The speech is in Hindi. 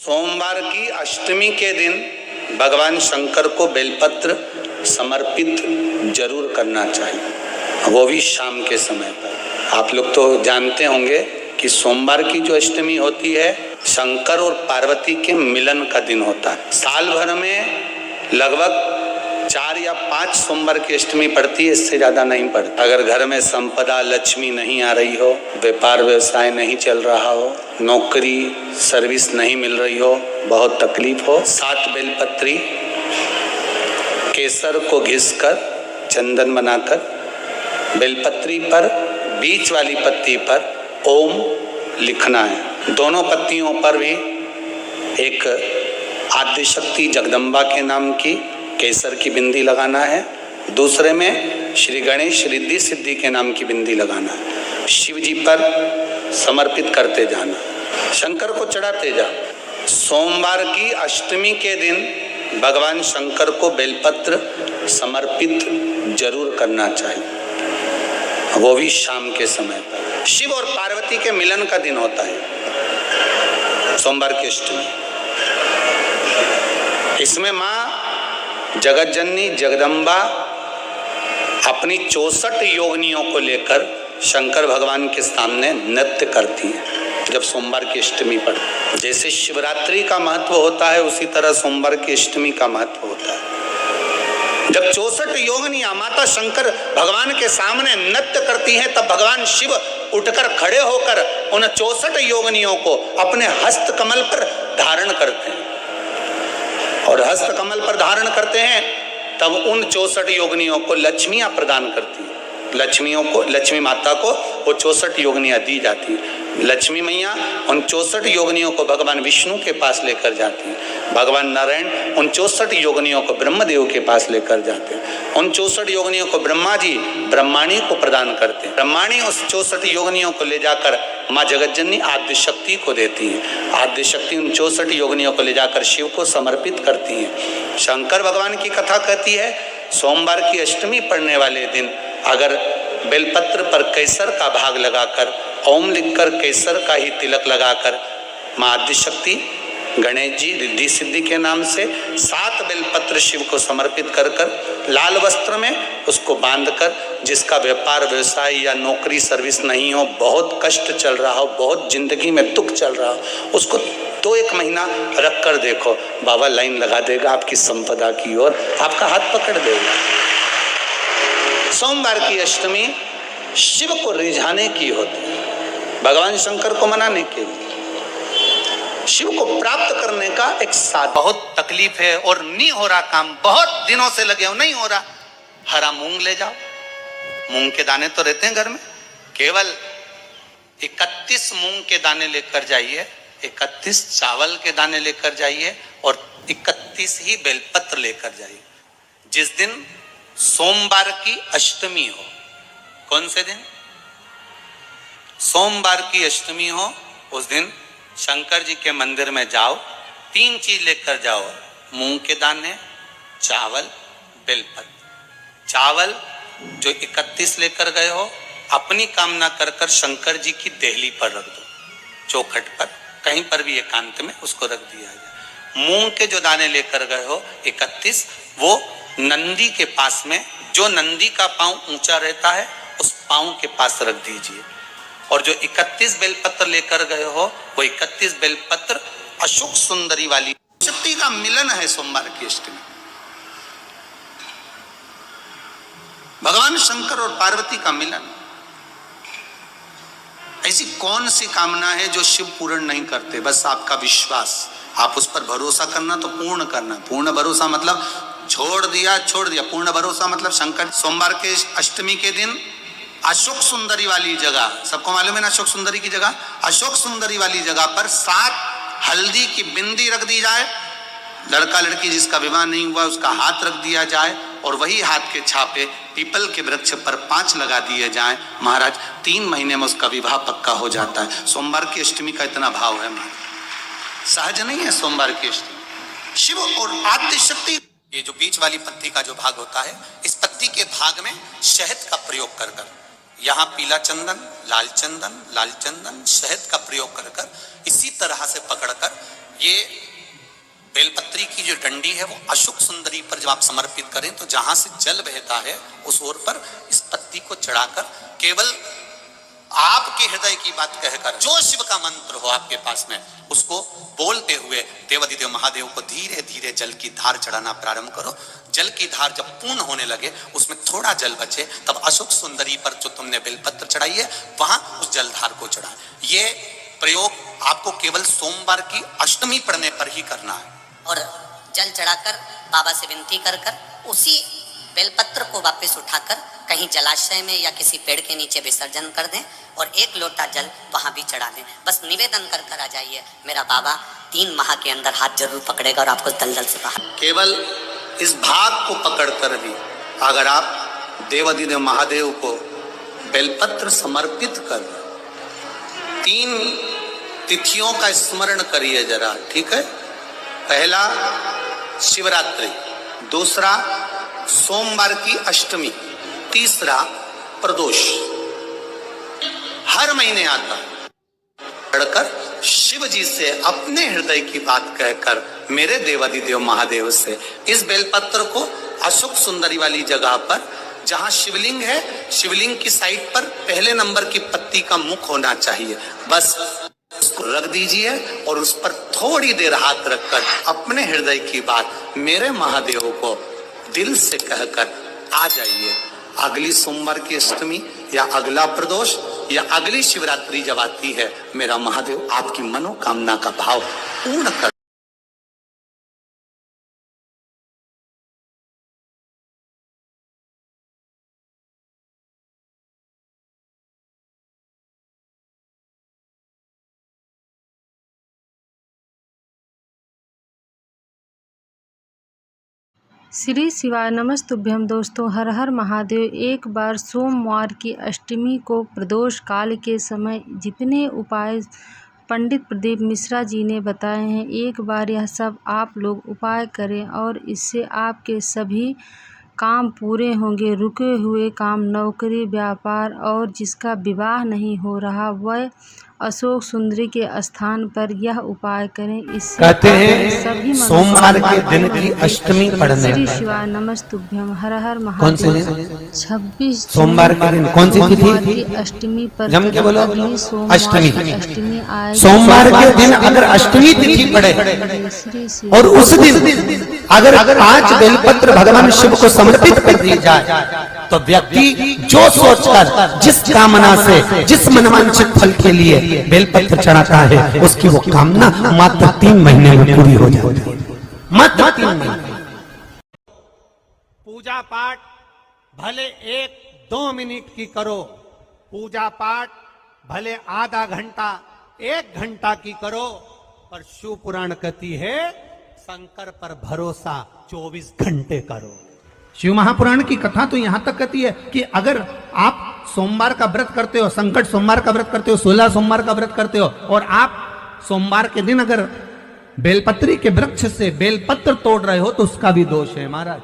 सोमवार की अष्टमी के दिन भगवान शंकर को बेलपत्र समर्पित जरूर करना चाहिए, वो भी शाम के समय पर। आप लोग तो जानते होंगे कि सोमवार की जो अष्टमी होती है शंकर और पार्वती के मिलन का दिन होता है। साल भर में लगभग 4 या 5 सोमवार की अष्टमी पड़ती है, इससे ज्यादा नहीं पड़ती। अगर घर में संपदा लक्ष्मी नहीं आ रही हो, व्यापार व्यवसाय नहीं चल रहा हो, नौकरी सर्विस नहीं मिल रही हो, बहुत तकलीफ हो, 7 बेलपत्री केसर को घिसकर चंदन बनाकर बेलपत्री पर बीच वाली पत्ती पर ओम लिखना है। दोनों पत्तियों पर भी एक आद्यशक्ति जगदम्बा के नाम की केसर की बिंदी लगाना है, दूसरे में श्री गणेश रिद्धि सिद्धि के नाम की बिंदी लगाना है। शिव जी पर समर्पित करते जाना, शंकर को चढ़ाते जाओ। सोमवार की अष्टमी के दिन भगवान शंकर को बेलपत्र समर्पित जरूर करना चाहिए, वो भी शाम के समय पर। शिव और पार्वती के मिलन का दिन होता है सोमवार की अष्टमी। इसमें माँ जगत जननी जगदम्बा अपनी 64 योगिनियों को लेकर शंकर भगवान के सामने नृत्य करती है जब सोमवार की अष्टमी पर। जैसे शिवरात्रि का महत्व होता है उसी तरह सोमवार की अष्टमी का महत्व होता है। जब 64 योगिनियां माता शंकर भगवान के सामने नृत्य करती हैं तब भगवान शिव उठकर खड़े होकर उन 64 योगिनियों को अपने हस्त कमल पर धारण करते हैं, और हस्त कमल पर धारण करते हैं तब उन 64 योगिनियों को लक्ष्मियां प्रदान करती हैं। लक्ष्मियों को, लक्ष्मी माता को वो 64 योगिनियां दी जाती हैं। लक्ष्मी मैया उन 64 योगिनियों को भगवान विष्णु के पास लेकर जाती हैं। भगवान नारायण उन 64 योगिनियों को ब्रह्मदेव के पास लेकर जाते हैं। उन 64 योगिनियों को ब्रह्मा जी ब्रह्माणी को प्रदान करते हैं। ब्रह्माणी उस 64 योगिनियों को ले जाकर माँ जगत जननी आद्य शक्ति को देती है। आद्य शक्ति उन 64 योगिनियों को ले जाकर शिव को समर्पित करती है। शंकर भगवान की कथा कहती है सोमवार की अष्टमी पड़ने वाले दिन अगर बेलपत्र पर केसर का भाग लगाकर ओम लिखकर केसर का ही तिलक लगाकर माँ आद्य शक्ति गणेश जी रिद्धि सिद्धि के नाम से 7 बेलपत्र शिव को समर्पित कर कर लाल वस्त्र में उसको बांधकर, जिसका व्यापार व्यवसाय या नौकरी सर्विस नहीं हो, बहुत कष्ट चल रहा हो, बहुत जिंदगी में दुख चल रहा हो, उसको 1 महीना रख कर देखो, बाबा लाइन लगा देगा आपकी संपदा की ओर, आपका हाथ पकड़ देगा। सोमवार की अष्टमी शिव को रिझाने की होती है, भगवान शंकर को मनाने के लिए, शिव को प्राप्त करने का एक साधन। बहुत तकलीफ है और नहीं हो रहा काम, बहुत दिनों से लगे हो, नहीं हो रहा, हरा मूंग ले जाओ। मूंग के दाने तो रहते हैं घर में, केवल 31 मूंग के दाने लेकर जाइए, 31 चावल के दाने लेकर जाइए और 31 ही बेलपत्र लेकर जाइए। जिस दिन सोमवार की अष्टमी हो, कौन से दिन? सोमवार की अष्टमी हो, उस दिन शंकर जी के मंदिर में जाओ, 3 चीज लेकर जाओ, मूंग के दाने, चावल, बेलपत्र। चावल जो 31 लेकर गए हो अपनी कामना कर कर शंकर जी की देहली पर रख दो, चौखट पर, कहीं पर भी एकांत में उसको रख दिया जाए। मूंग के जो दाने लेकर गए हो 31, वो नंदी के पास में, जो नंदी का पांव ऊंचा रहता है उस पांव के पास रख दीजिए। और जो 31 बेलपत्र लेकर गए हो वो 31 बेलपत्र अशोक सुंदरी वाली शक्ति का मिलन है सोमवार की अष्टमी। भगवान शंकर और पार्वती का मिलन। ऐसी कौन सी कामना है जो शिव पूर्ण नहीं करते? बस आपका विश्वास, आप उस पर भरोसा करना तो पूर्ण करना। पूर्ण भरोसा मतलब छोड़ दिया। पूर्ण भरोसा मतलब शंकर सोमवार के अष्टमी के दिन अशोक सुंदरी वाली जगह, सबको मालूम है ना अशोक सुंदरी की जगह, अशोक सुंदरी वाली जगह पर 7 हल्दी की बिंदी रख दी जाए। लड़का लड़की जिसका विवाह नहीं हुआ उसका हाथ रख दिया जाए और वही हाथ के छापे पीपल के वृक्ष पर 5 लगा दिए जाएं। महाराज 3 महीने में उसका विवाह पक्का हो जाता है। सोमवार की अष्टमी का इतना भाव है महाराज, सहज नहीं है सोमवार की अष्टमी। शिव और आद्य शक्ति, ये जो बीच वाली पत्ती का जो भाग होता है, इस पत्ती के भाग में शहद का प्रयोग कर कर, यहाँ पीला चंदन, लाल चंदन, शहद का प्रयोग कर कर इसी तरह से पकड़कर ये बेलपत्री की जो डंडी है वो अशोक सुंदरी पर जब आप समर्पित करें तो जहां से जल बहता है उस ओर पर इस पत्ती को चढ़ाकर केवल आपके हृदय की बात कहकर जो शिव का मंत्र हो आपके पास में उसको बोलते हुए देवाधिदेव महादेव को धीरे धीरे जल की धार चढ़ाना प्रारंभ करो। जल की धार जब पूर्ण होने लगे उसमें थोड़ा जल बचे तब अशोक सुंदरी पर जो तुमने बेलपत्र चढ़ाई है वहां उस जलधार को चढ़ा। ये प्रयोग आपको केवल सोमवार की अष्टमी पढ़ने पर ही करना है। और जल चढ़ाकर बाबा से विनती कर कर उसी बेलपत्र को वापस उठाकर कहीं जलाशय में या किसी पेड़ के नीचे विसर्जन कर दें और एक लोटा जल वहां भी चढ़ा दें। बस निवेदन कर कर आ जाइए, मेरा बाबा 3 माह के अंदर हाथ जरूर पकड़ेगा और आपको दलदल से बाहर। केवल इस भाग को पकड़कर भी अगर आप देवाधिदेव महादेव को बेलपत्र समर्पित कर 3 तिथियों का स्मरण करिए जरा, ठीक है। पहला शिवरात्रि, दूसरा सोमवार की अष्टमी, तीसरा प्रदोष। हर महीने आता पढ़कर शिव जी से अपने हृदय की बात कहकर मेरे देवाधिदेव महादेव से इस बेलपत्र को अशोक सुंदरी वाली जगह पर जहां शिवलिंग है, शिवलिंग की साइड पर पहले नंबर की पत्ती का मुख होना चाहिए, बस उसको रख दीजिए और उस पर थोड़ी देर हाथ रखकर अपने हृदय की बात मेरे महादेव को दिल से कहकर आ जाइए। अगली सोमवार की अष्टमी या अगला प्रदोष या अगली शिवरात्रि जब आती है, मेरा महादेव आपकी मनोकामना का भाव पूर्ण कर। श्री शिवाय नमस्तुभ्यम। दोस्तों, हर हर महादेव। एक बार सोमवार की अष्टमी को प्रदोष काल के समय जितने उपाय पंडित प्रदीप मिश्रा जी ने बताए हैं, एक बार यह सब आप लोग उपाय करें और इससे आपके सभी काम पूरे होंगे। रुके हुए काम, नौकरी, व्यापार और जिसका विवाह नहीं हो रहा वह अशोक सुंदरी के स्थान पर यह उपाय करें। इससे कहते हैं सोमवार के दिन की अष्टमी पढ़ने। श्री शिवाय नमस्तुभ्यम। हर हर कौन से महादेव। दिन? 26 सोमवार के दिन कौन सी तिथि? की अष्टमी पर जम के बोलो। अष्टमी। अष्टमी आए। सोमवार के दिन अगर अष्टमी तिथि पड़े और उस दिन अगर 5 बेलपत्र भगवान शिव को समर्पित कर दी जाए तो व्यक्ति जो सोचकर जिस कामना से जिस मनवांछित फल के लिए बेलपत्र चढ़ाता है उसकी वो कामना मात्र 3 महीने में पूरी हो जाती है। मात्र 3 महीने। पूजा पाठ भले 1-2 मिनट की करो, पूजा पाठ भले आधा घंटा 1 घंटा की करो, पर शिव पुराण कहती है शंकर पर भरोसा 24 घंटे करो। शिव महापुराण की कथा तो यहां तक कहती है कि अगर आप सोमवार का व्रत करते हो, संकट सोमवार का व्रत करते हो, 16 सोमवार का व्रत करते हो और आप सोमवार के दिन अगर बेलपत्री के वृक्ष से बेलपत्र तोड़ रहे हो तो उसका भी दोष है महाराज।